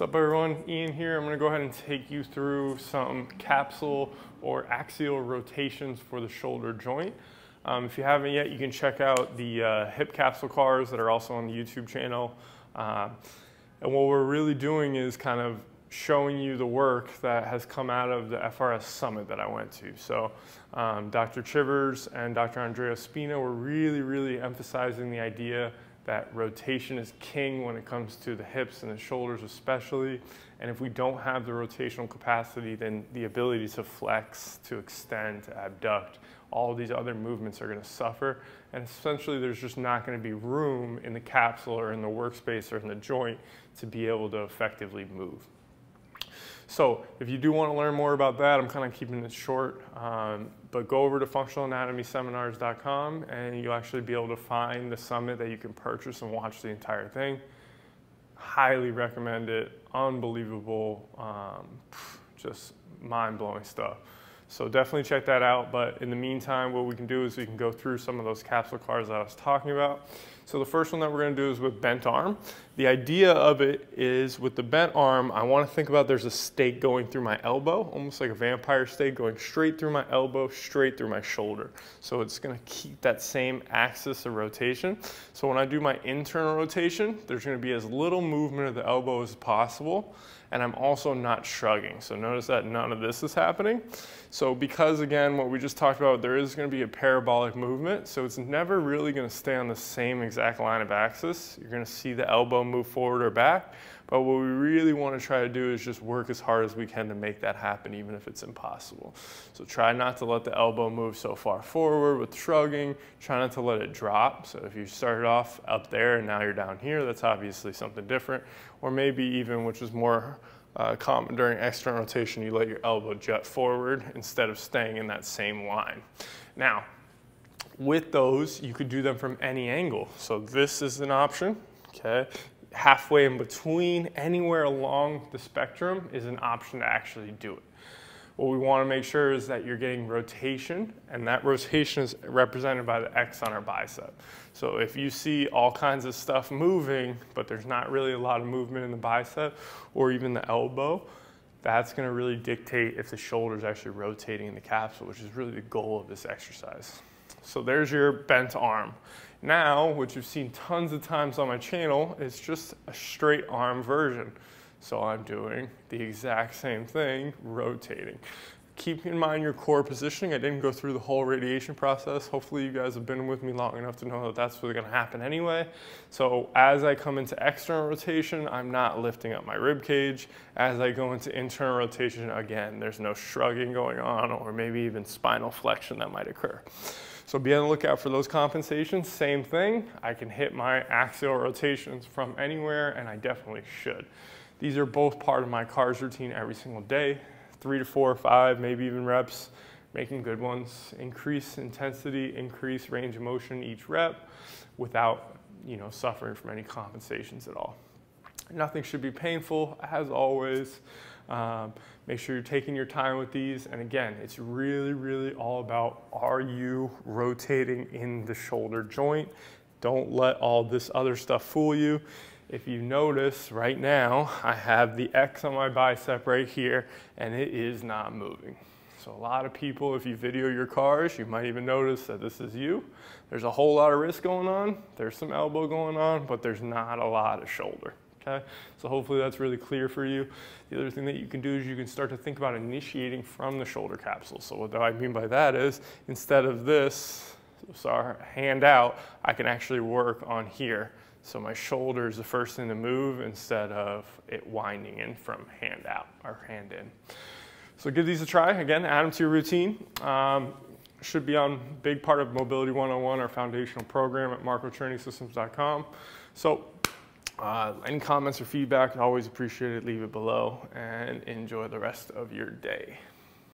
What's up everyone, Ian here. I'm going to go ahead and take you through some capsule or axial rotations for the shoulder joint. If you haven't yet, you can check out the hip capsule cars that are also on the YouTube channel. And what we're really doing is kind of showing you the work that has come out of the FRS summit that I went to. So Dr. Chivers and Dr. Andrea Spina were really emphasizing the idea that rotation is king when it comes to the hips and the shoulders especially. And if we don't have the rotational capacity, then the ability to flex, to extend, to abduct, all of these other movements are going to suffer. And essentially there's just not going to be room in the capsule or in the workspace or in the joint to be able to effectively move. So if you do want to learn more about that, I'm kind of keeping it short, but go over to functionalanatomyseminars.com and you'll actually be able to find the summit that you can purchase and watch the entire thing. Highly recommend it. Unbelievable, just mind-blowing stuff. So definitely check that out, but in the meantime, what we can do is we can go through some of those capsule cars that I was talking about. So the first one that we're going to do is with bent arm. The idea of it is with the bent arm, I want to think about there's a stake going through my elbow, almost like a vampire stake going straight through my elbow, straight through my shoulder. So it's going to keep that same axis of rotation. So when I do my internal rotation, there's going to be as little movement of the elbow as possible. And I'm also not shrugging. So notice that none of this is happening. So because again, what we just talked about, there is going to be a parabolic movement. So it's never really going to stay on the same exact line of axis. You're going to see the elbow move forward or back. But what we really want to try to do is just work as hard as we can to make that happen, even if it's impossible. So try not to let the elbow move so far forward with shrugging. Try not to let it drop. So if you started off up there and now you're down here, that's obviously something different. Or maybe even, which is more common during external rotation, you let your elbow jut forward instead of staying in that same line. Now, with those, you could do them from any angle. So this is an option, okay? Halfway in between, anywhere along the spectrum is an option to actually do it. What we want to make sure is that you're getting rotation, and that rotation is represented by the X on our bicep. So if you see all kinds of stuff moving, but there's not really a lot of movement in the bicep or even the elbow, that's going to really dictate if the shoulder is actually rotating in the capsule, which is really the goal of this exercise. So there's your bent arm. Now, what you've seen tons of times on my channel is just a straight arm version. So I'm doing the exact same thing, rotating. Keep in mind your core positioning. I didn't go through the whole radiation process. Hopefully you guys have been with me long enough to know that that's what's going to happen anyway. So as I come into external rotation, I'm not lifting up my rib cage. As I go into internal rotation, again, there's no shrugging going on or maybe even spinal flexion that might occur. So be on the lookout for those compensations. Same thing, I can hit my axial rotations from anywhere, and I definitely should. These are both part of my CARS routine every single day, 3 to 4 or 5, maybe even reps, making good ones. Increase intensity, increase range of motion each rep without, suffering from any compensations at all. Nothing should be painful, as always. Make sure you're taking your time with these. And again, it's really all about, are you rotating in the shoulder joint? Don't let all this other stuff fool you. If you notice right now, I have the X on my bicep right here, and it is not moving. So a lot of people, if you video your cars, you might even notice that this is you. There's a whole lot of wrist going on, there's some elbow going on, but there's not a lot of shoulder. Okay, so hopefully that's really clear for you. The other thing that you can do is you can start to think about initiating from the shoulder capsule. So what I mean by that is, instead of this, hand out, I can actually work on here. So my shoulder is the first thing to move instead of it winding in from hand out or hand in. So give these a try. Again, add them to your routine. Should be on big part of Mobility 101, our foundational program at marcotrainingsystems.com. So any comments or feedback, always appreciate it. Leave it below and enjoy the rest of your day.